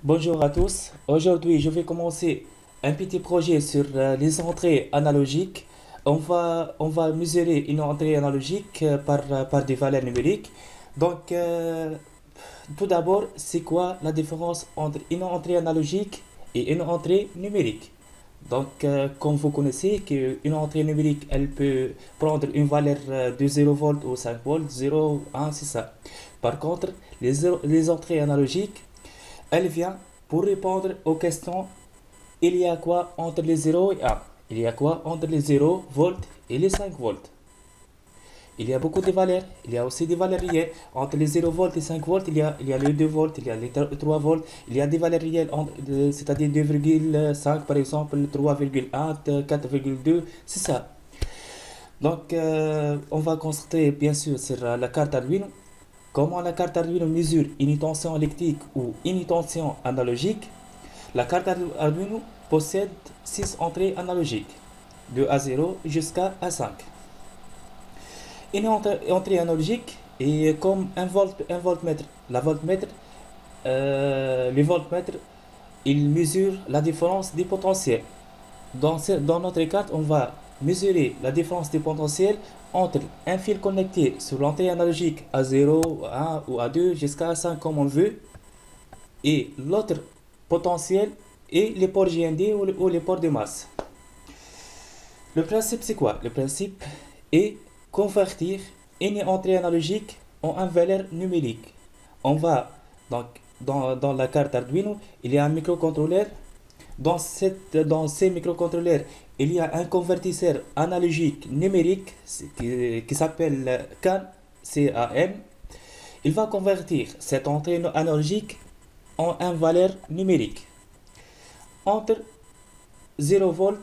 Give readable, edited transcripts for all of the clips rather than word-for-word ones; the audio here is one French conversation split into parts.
Bonjour à tous. Aujourd'hui, je vais commencer un petit projet sur les entrées analogiques. On va mesurer une entrée analogique par des valeurs numériques. Donc, tout d'abord, c'est quoi la différence entre une entrée analogique et une entrée numérique? Donc, comme vous connaissez, qu'une entrée numérique, elle peut prendre une valeur de 0 volts ou 5 volts, 0, 1, c'est ça. Par contre, les entrées analogiques, elle vient pour répondre aux questions il y a quoi entre les 0 et 1. Il y a quoi entre les 0 volts et les 5 volts. Il y a beaucoup de valeurs. Il y a aussi des valeurs réelles. Entre les 0 volts et 5 volts, il y a les 2 volts, il y a les 3 volts. Il y a des valeurs réelles, c'est-à-dire 2,5 par exemple, 3,1, 4,2. C'est ça. Donc, on va concentrer bien sûr sur la carte Arduino. Comment la carte Arduino mesure une tension électrique ou une tension analogique? La carte Arduino possède 6 entrées analogiques, de A0 jusqu'à A5. Une entrée analogique est comme un voltmètre. Le voltmètre, il mesure la différence des potentiels. Dans notre carte, on va mesurer la différence des potentiels entre un fil connecté sur l'entrée analogique A0, A1 ou A2 jusqu'à A5 comme on veut, et l'autre potentiel et les ports GND ou les ports de masse. Le principe c'est quoi? Le principe est convertir une entrée analogique en un valeur numérique. On va donc dans la carte Arduino, il y a un microcontrôleur. Dans ces microcontrôleurs, il y a un convertisseur analogique numérique qui s'appelle CAN, CAN. Il va convertir cette entrée analogique en une valeur numérique entre 0 volts,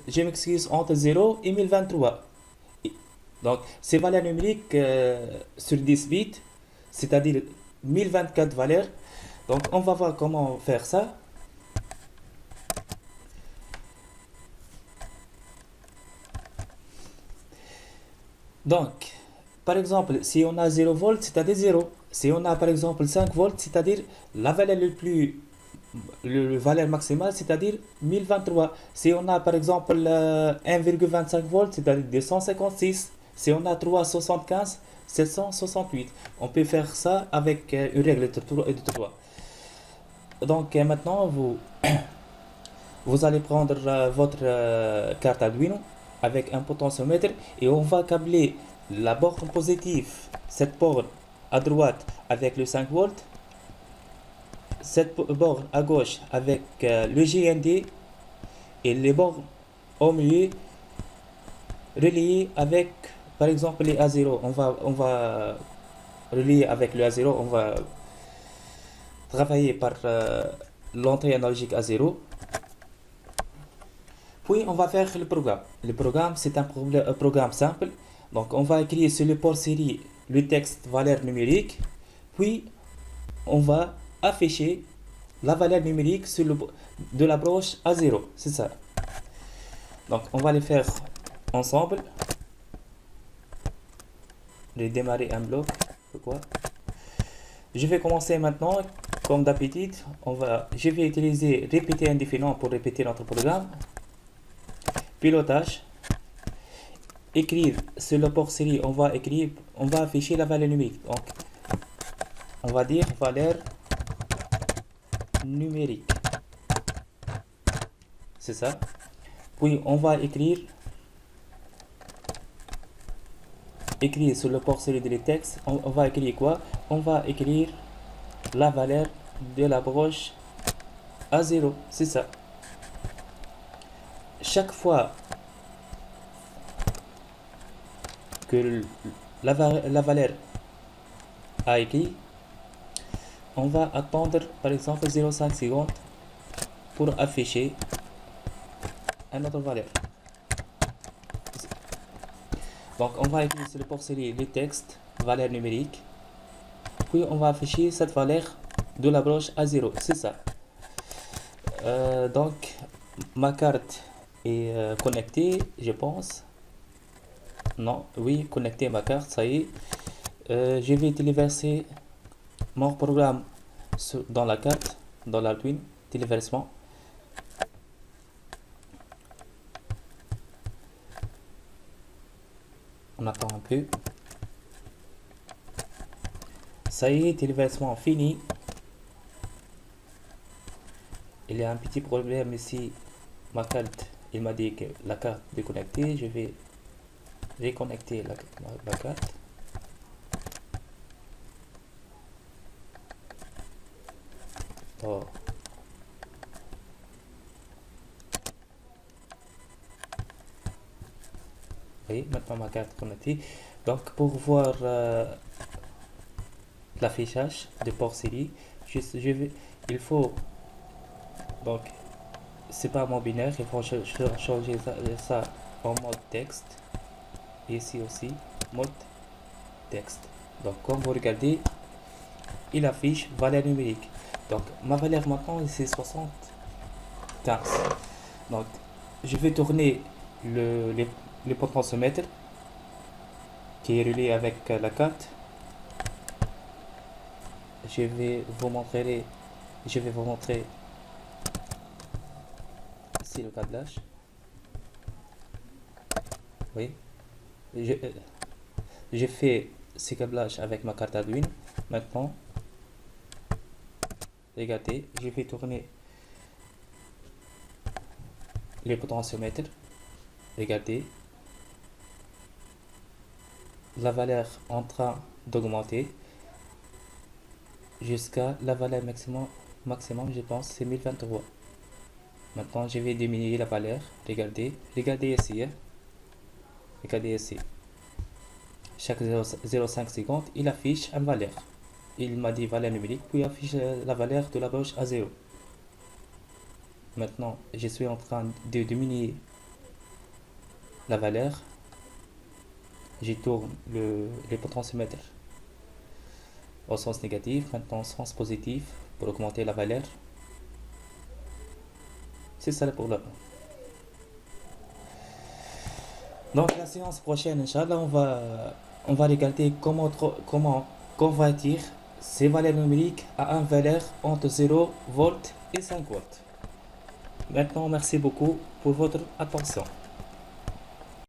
je m'excuse, entre 0 et 1023. Donc, ces valeurs numériques sur 10 bits, c'est-à-dire 1024 valeurs. Donc, on va voir comment faire ça. Donc, par exemple, si on a 0 volts, c'est-à-dire 0. Si on a par exemple 5 volts, c'est-à-dire la valeur le valeur maximale, c'est-à-dire 1023. Si on a par exemple 1,25 volts, c'est-à-dire 256. Si on a 375, 768. On peut faire ça avec une règle de 3. Donc maintenant, vous allez prendre votre carte Arduino avec un potentiomètre et on va câbler la borne positive, cette borne à droite avec le 5 volts, cette borne à gauche avec le GND et les bornes au milieu reliées avec par exemple les A0. On va relier avec le A0, on va travailler par l'entrée analogique A0. Puis on va faire le programme. Le programme c'est un programme simple. Donc on va écrire sur le port série le texte valeur numérique. Puis on va afficher la valeur numérique de la broche A0. C'est ça. Donc on va les faire ensemble. Je vais démarrer un bloc. Pourquoi? Je vais commencer maintenant. Comme d'habitude, je vais utiliser répéter indéfiniment pour répéter notre programme. Pilotage. Écrire sur le port série, on va afficher la valeur numérique. Donc, on va dire valeur numérique. C'est ça. Puis, on va écrire sur le port série de texte. On va écrire quoi? On va écrire la valeur de la broche A0. C'est ça. Chaque fois que la valeur a écrit, on va attendre par exemple 0,5 secondes pour afficher une autre valeur. Donc on va écrire sur le port série le texte valeur numérique, puis on va afficher cette valeur de la broche A0. C'est ça. Donc ma carte est connectée, je pense. Non, oui, connecter ma carte, ça y est. Je vais téléverser mon programme dans la carte. dans l'Arduino, téléversement. On attend un peu. Ça y est, téléversement fini. Il y a un petit problème ici. Ma carte, il m'a dit que la carte est déconnectée. Je vais reconnecter la carte. Oh. Oui, maintenant ma carte est connectée. Donc pour voir l'affichage de port série, il faut, donc c'est pas mot binaire, il faut changer ça en mode texte. Et ici aussi, mode texte. Donc comme vous regardez, il affiche valeur numérique. Donc ma valeur maintenant c'est 75. Donc je vais tourner le potentiomètre qui est relié avec la carte. Je vais vous montrer ici le câblage. Oui, j'ai fait ce câblage avec ma carte Arduino. Maintenant, regardez, je vais tourner le potentiomètre. Regardez, la valeur en train d'augmenter jusqu'à la valeur maximum, je pense, c'est 1023. Maintenant, je vais diminuer la valeur. Regardez ici. Hein. Regardez ici. Chaque 0,5 secondes, il affiche une valeur. Il m'a dit valeur numérique, puis il affiche la valeur de la gauche à 0. Maintenant, je suis en train de diminuer la valeur. Je tourne le potentiomètre au sens négatif, maintenant au sens positif pour augmenter la valeur. C'est ça pour le. Donc la séance prochaine, Inch'Allah, on va regarder comment convertir ces valeurs numériques à une valeur entre 0 volts et 5 volts. Maintenant, merci beaucoup pour votre attention.